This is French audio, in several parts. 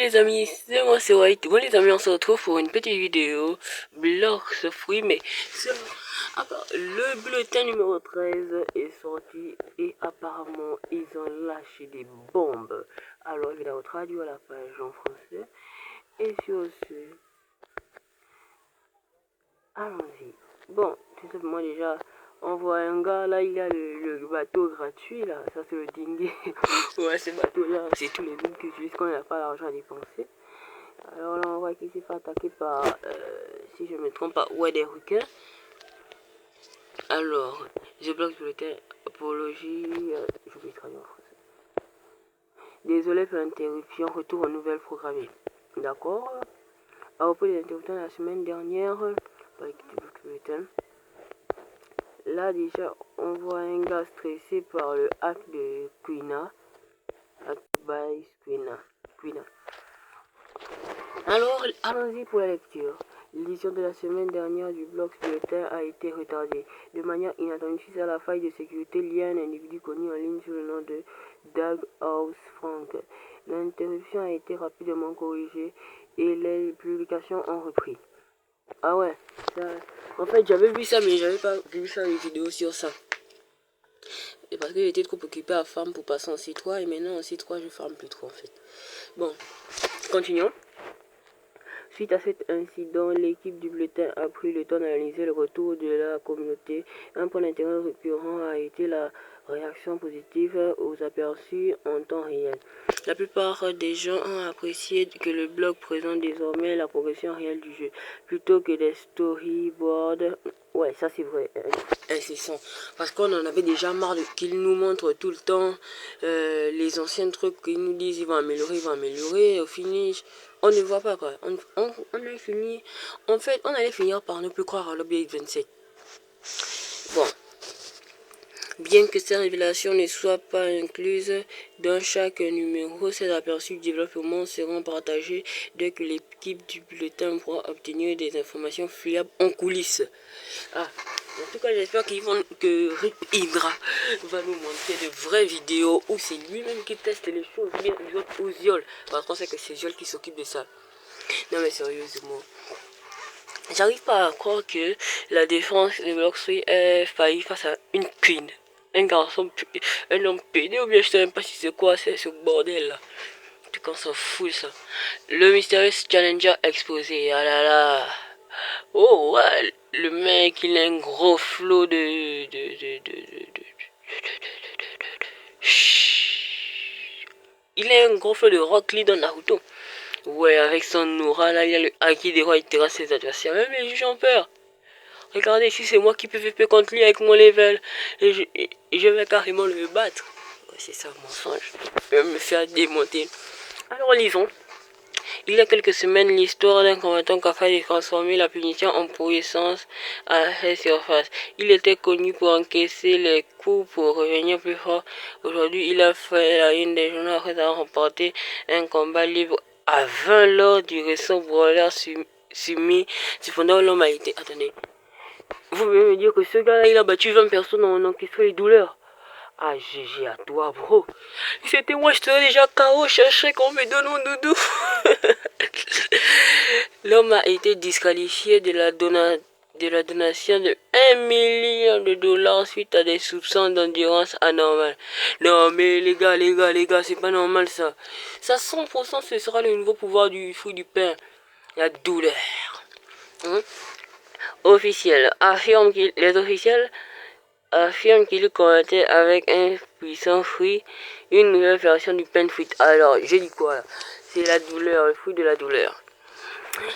les amis, c'est moi, c'est White. Bon les amis, on se retrouve pour une petite vidéo Blox Fruits, mais le bulletin numéro 13 est sorti et apparemment ils ont lâché des bombes. Alors je vais la traduire à la page en français et sur ce, allons-y. Bon, tout simplement déjà, on voit un gars là, il a le bateau gratuit là, ça c'est le dingue. Ouais, ce bateau là, c'est tous les bouts qui utilisent quand il n'a pas l'argent à dépenser. Alors là, on voit qu'il s'est fait attaquer par, si je ne me trompe pas, ouais, des requins. Alors, je bloque le bulletin apologie, je vais traduire en français. Désolé pour l'interruption, retour aux nouvelles programmées. D'accord. À propos des interruptions la semaine dernière, là déjà, on voit un gars stressé par le hack de Quina. Hack by Quina. Alors, allons-y pour la lecture. L'édition de la semaine dernière du blog bulletin a été retardée de manière inattendue suite à la faille de sécurité liée à un individu connu en ligne sous le nom de Doug House Frank. L'interruption a été rapidement corrigée et les publications ont repris. Ah ouais, ça... en fait j'avais vu ça mais j'avais pas vu ça une vidéo sur ça. Et parce que j'étais trop occupé à farm pour passer en C3 et maintenant en C3 je farm plus trop en fait. Bon, continuons. Suite à cet incident, l'équipe du bulletin a pris le temps d'analyser le retour de la communauté. Un point d'intérêt récurrent a été la réaction positive aux aperçus en temps réel. La plupart des gens ont apprécié que le blog présente désormais la progression réelle du jeu, plutôt que des storyboards. Ouais, ça c'est vrai, incessant. Parce qu'on en avait déjà marre qu'ils nous montrent tout le temps les anciens trucs qu'ils nous disent ils vont améliorer, au finish. On ne voit pas quoi. On a fini. En fait, on allait finir par ne plus croire à l'objet 27. Bon. Bien que ces révélations ne soient pas incluses dans chaque numéro, ces aperçus du développement seront partagés dès que l'équipe du bulletin pourra obtenir des informations fiables en coulisses. Ah, en tout cas, j'espère que Rip Hydra va nous montrer de vraies vidéos où c'est lui-même qui teste les choses, bien ou Ziol. Parce qu'on sait que c'est Ziol qui s'occupe de ça. Non mais sérieusement, j'arrive pas à croire que la défense de Bloxfree ait failli face à une queen. Un garçon, un homme pédé ou bien je sais même pas si c'est quoi, c'est ce bordel là. En tout cas on s'en fout ça. Le mystérieux challenger exposé, ah là là. Oh ouais, le mec il a un gros flot il a un gros flot de Rock Lee dans Naruto. Ouais, avec son aura là, il a le haki des rois, il terrasse ses adversaires. Même les juges ont peur. Regardez, si c'est moi qui peux PvP contre lui avec mon level, et je vais carrément le battre. Ouais, c'est ça, mensonge. Je vais me faire démonter. Alors, lisons. Il y a quelques semaines, l'histoire d'un combattant qui a failli transformer la punition en puissance à la surface. Il était connu pour encaisser les coups pour revenir plus fort. Aujourd'hui, il a fait la une des journaux après avoir remporté un combat libre à 20 lors du récent brawler soumis. Cependant, l'homme a été... Attendez. Vous pouvez me dire que ce gars-là, il a battu 20 personnes en encaissant les douleurs. Ah, GG à toi, bro. Si c'était moi, je serais déjà KO, chercher qu'on me donne mon doudou. L'homme a été disqualifié de la donation de 1 million de dollars suite à des soupçons d'endurance anormale. Non mais les gars, c'est pas normal ça. Ça 100% ce sera le nouveau pouvoir du fruit du pain. La douleur. Les officiels affirment qu'il commettait avec un puissant fruit une nouvelle version du pain fruit. Alors, j'ai dit quoi là? C'est la douleur, le fruit de la douleur.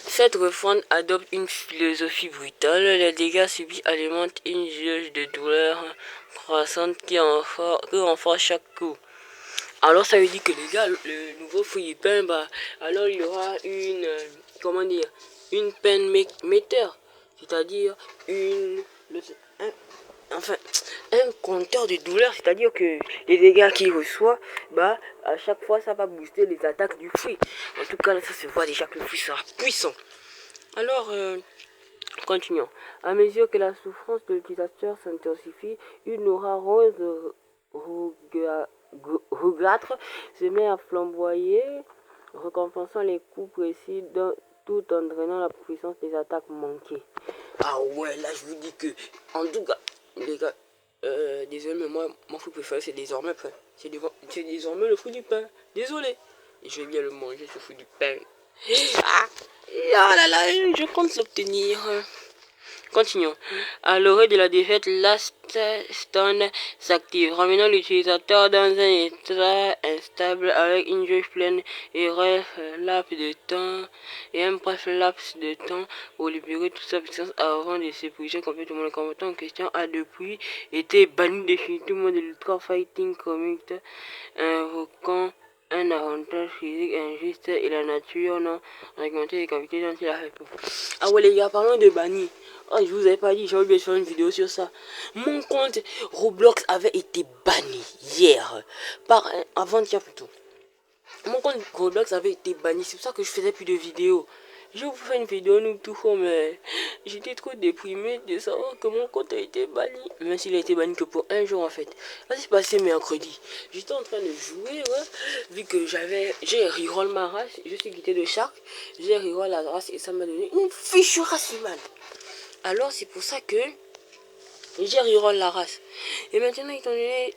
Cette refonte adopte une philosophie brutale. Les dégâts subis alimentent une jauge de douleur croissante qui renforce chaque coup. Alors ça veut dire que les gars, le nouveau fruit du pain, alors il y aura une, une peine metteur, c'est-à-dire un compteur de douleur, c'est-à-dire que les dégâts qu'il reçoit, à chaque fois ça va booster les attaques du fruit. En tout cas, là, ça se voit déjà que le fruit sera puissant. Alors, continuons. À mesure que la souffrance de l'utilisateur s'intensifie, une aura rose rougeâtre se met à flamboyer récompensant les coups précis tout en drainant la puissance des attaques manquées. Ah ouais, là je vous dis que, en tout cas, les gars, désolé, mais moi, mon fruit préféré c'est désormais pain. C'est désormais le fruit du pain. Désolé. Et je vais bien le manger, ce fruit du pain. Ah, ah là là, je compte l'obtenir. Continuons. À l'oreille de la défaite, Last Stone s'active, ramenant l'utilisateur dans un état instable avec une jauge pleine et un bref laps de temps pour libérer toute sa puissance avant de s'épuiser complètement. Le combattant en question a depuis été banni définitivement de l'Ultra Fighting Comic, invoquant un avantage physique injuste et la nature non réglementée des cavités dont il a fait peur. Ah ouais les gars, parlons de banni. Oh, je vous avais pas dit, j'ai oublié de faire une vidéo sur ça. Mon compte Roblox avait été banni hier. Avant-hier plutôt. Mon compte Roblox avait été banni, c'est pour ça que je faisais plus de vidéos. Je vais vous faire une vidéo nous tout fort, mais j'étais trop déprimé de savoir que mon compte a été banni. Même s'il a été banni que pour un jour en fait. Ça s'est passé mercredi. J'étais en train de jouer, ouais, vu que j'ai reroll ma race, je suis quitté de Shark, j'ai reroll la race et ça m'a donné une fichue race humaine. Alors c'est pour ça que j'ai reroll la race. Et maintenant étant donné,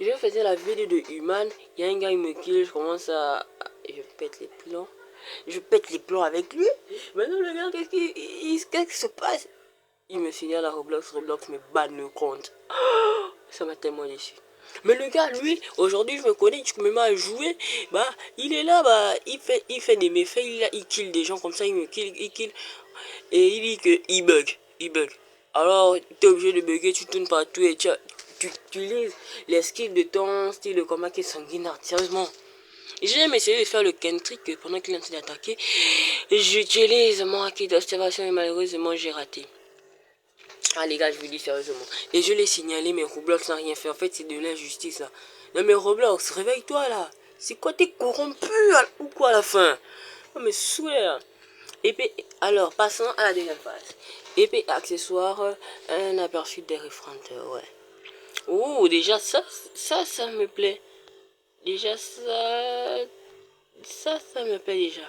je faisais la vidéo de Human, il y a un gars il me kill, je commence à... Je pète les plombs. Je pète les plombs avec lui. Maintenant le gars, qu'est-ce qui se passe? Il me signale à Roblox me banne le compte. Ça m'a tellement déçu. Mais le gars, lui, aujourd'hui, je me connais, je me mets à jouer, bah, il est là, bah, il fait des méfaits, il kill des gens comme ça, il me kill, il kill. Et il dit que il bug. Alors, tu es obligé de bugger, tu tournes partout et tu utilises les skills de ton style de combat qui est sanguinaire, sérieusement. J'ai même essayé de faire le Kentrick pendant qu'il est en train d'attaquer. J'utilise mon acquis d'observation et malheureusement j'ai raté. Ah les gars, je vous dis sérieusement. Et je l'ai signalé, mais Roblox n'a rien fait. En fait, c'est de l'injustice là. Non mais Roblox, réveille-toi là. C'est quoi, t'es corrompu ou quoi à la fin? Oh mais souhait. Épée, alors passons à la deuxième phase. Épée accessoire, un aperçu des effronteurs, ouais. Oh, déjà ça me plaît. Déjà ça me plaît déjà.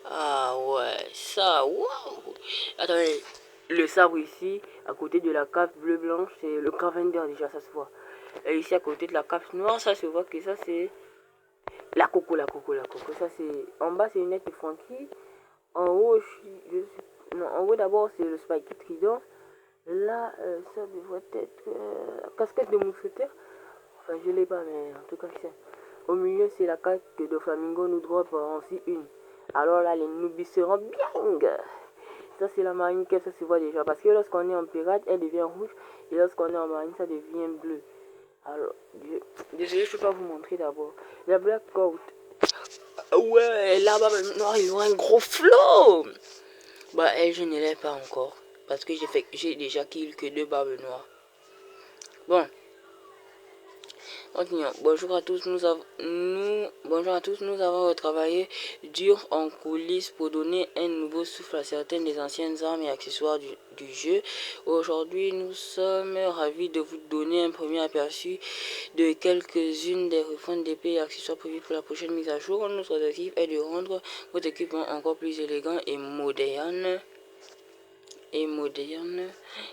Ah ouais, ça, waouh. Attendez, le sabre ici, à côté de la cape bleu-blanche, c'est le Cavender déjà, ça se voit. Et ici, à côté de la cape noire, ça se voit que ça c'est la coco. Ça c'est, en bas c'est une lettre Frankie. En haut, non, en haut d'abord c'est le Spike Trident. Là, ça devrait être casquette de mousquetaire. Enfin, je l'ai pas, mais en tout cas, c'est. Au milieu, c'est la carte que de Flamingo nous drop en C1. Alors là, les noobies seront bien. Ça, c'est la marine, que ça se voit déjà. Parce que lorsqu'on est en pirate, elle devient rouge. Et lorsqu'on est en marine, ça devient bleu. Alors, désolé, je peux pas vous montrer d'abord. La Black Coat. Ouais, là-bas, maintenant, ils ont un gros flow. Bah, elle, je ne l'ai pas encore. Parce que j'ai déjà kill que 2 barbes noires. Bon. Continuons. Bonjour à tous, nous avons travaillé dur en coulisses pour donner un nouveau souffle à certaines des anciennes armes et accessoires du jeu. Aujourd'hui, nous sommes ravis de vous donner un premier aperçu de quelques-unes des refontes d'épées et accessoires prévues pour la prochaine mise à jour. Notre objectif est de rendre votre équipement encore plus élégant et moderne.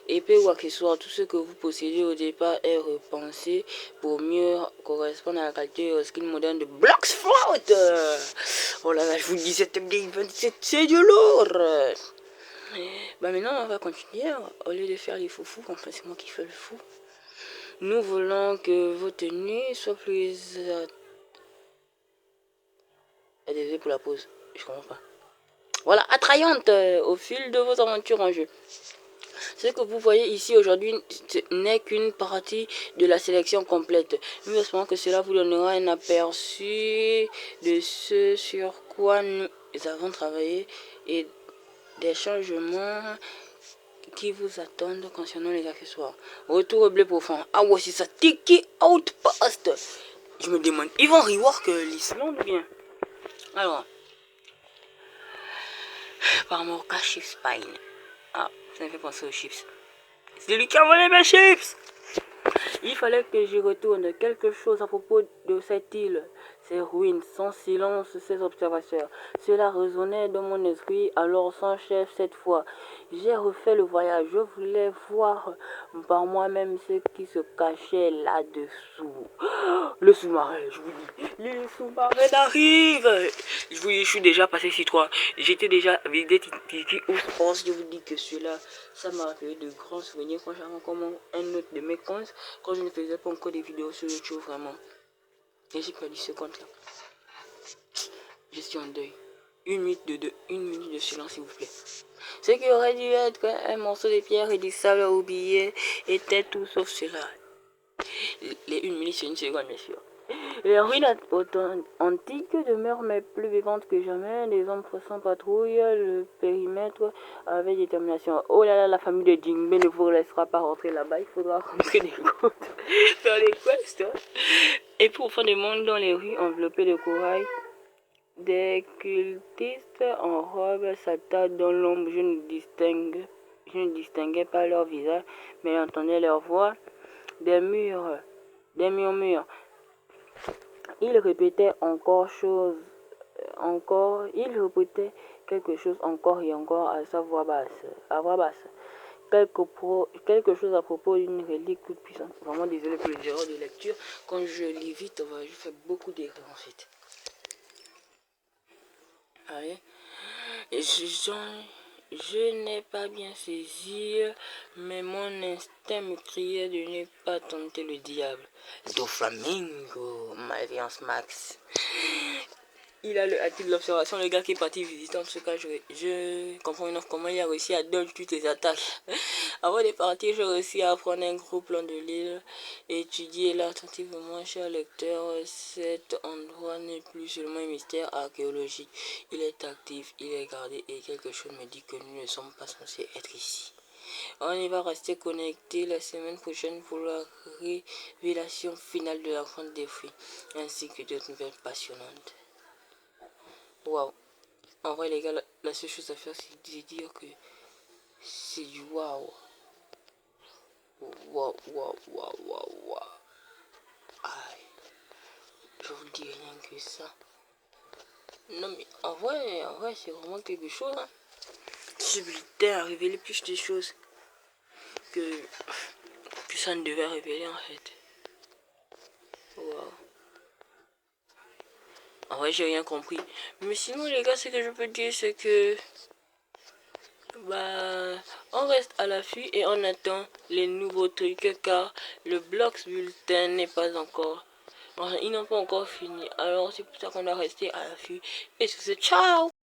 Épée ou accessoire, tout ce que vous possédez au départ est repensé pour mieux correspondre à la qualité au skin moderne de Blox Float. Oh là là, je vous dis, cette update, c'est du lourd. Bah maintenant, on va continuer. Au lieu de faire les foufous, enfin c'est moi qui fais le fou. Nous voulons que vos tenues soient plus... Désolé pour la pause, je comprends pas. Voilà, attrayantes au fil de vos aventures en jeu. Ce que vous voyez ici aujourd'hui n'est qu'une partie de la sélection complète. Nous espérons que cela vous donnera un aperçu de ce sur quoi nous avons travaillé et des changements qui vous attendent concernant les accessoires. Retour au bleu profond. Ah ouais, c'est ça. Tiki Outpost. Je me demande, ils vont rework l'Islande ou bien? Alors, par mon cas, Chips Spine. Ah, ça me fait penser aux chips. C'est lui qui a volé mes chips. Il fallait que j'y retourne quelque chose à propos de cette île. ces ruines, sans silence, ces observateurs. Cela résonnait dans mon esprit, alors sans chef cette fois. J'ai refait le voyage, je voulais voir par moi-même ce qui se cachait là-dessous. Le sous-marin, je vous dis, le sous-marin arrive. Je suis déjà passé sur 3. J'étais déjà avec des tiki où je pense, je vous dis que celui-là, ça m'a rappelé de grands souvenirs quand j'avais encore un autre de mes comptes, quand je ne faisais pas encore des vidéos sur YouTube vraiment. Et j'ai perdu ce compte-là. Je suis en deuil. Une minute de silence, s'il vous plaît. Ce qui aurait dû être un morceau de pierre et du sable oublié était tout sauf cela. Les 1 minute, c'est 1 seconde, bien sûr. Les ruines antiques demeurent mais plus vivantes que jamais. Les hommes sans patrouille, le périmètre avec détermination. Oh là là, la famille de Jingbe ne vous laissera pas rentrer là-bas. Il faudra rentrer des côtes, faire les quests. Et profondément dans les rues enveloppées de corail, des cultistes en robe s'attardent dans l'ombre. Je ne distinguais pas leur visage, mais j'entendais leur voix. Des murmures. Il répétait il répétait quelque chose encore et encore à sa voix basse, quelque chose à propos d'une relique toute puissante. Vraiment désolé pour les erreurs de lecture. Quand je lis vite, je fais beaucoup d'erreurs en fait. Allez. Je n'ai pas bien saisi, mais mon instinct me criait de ne pas tenter le diable. Doflamingo, Malviance Max. Il a le hâte de l'observation, le gars qui est parti visiter. En tout cas, je comprends comment il a réussi à donner toutes les attaques. Avant de partir, j'ai réussi à prendre un gros plan de l'île et étudier là attentivement, cher lecteur. Cet endroit n'est plus seulement un mystère archéologique. Il est actif, il est gardé et quelque chose me dit que nous ne sommes pas censés être ici. On y va rester connecté la semaine prochaine pour la révélation finale de la grande défi, ainsi que d'autres nouvelles passionnantes. Waouh! En vrai, les gars, la seule chose à faire, c'est de dire que c'est du waouh! Waouh, waouh, waouh, waouh, waouh! Aïe! Je vous dis rien que ça. Non, mais en vrai, c'est vraiment quelque chose. Hein. Ce bulletin a révélé plus de choses que ça ne devait révéler en fait. Waouh! En vrai, j'ai rien compris. Mais sinon, les gars, ce que je peux dire, c'est que on reste à l'affût et on attend les nouveaux trucs car le Blox Bulletin n'est pas encore. Ils n'ont pas encore fini. Alors, c'est pour ça qu'on doit rester à l'affût. Et sur ce, ciao!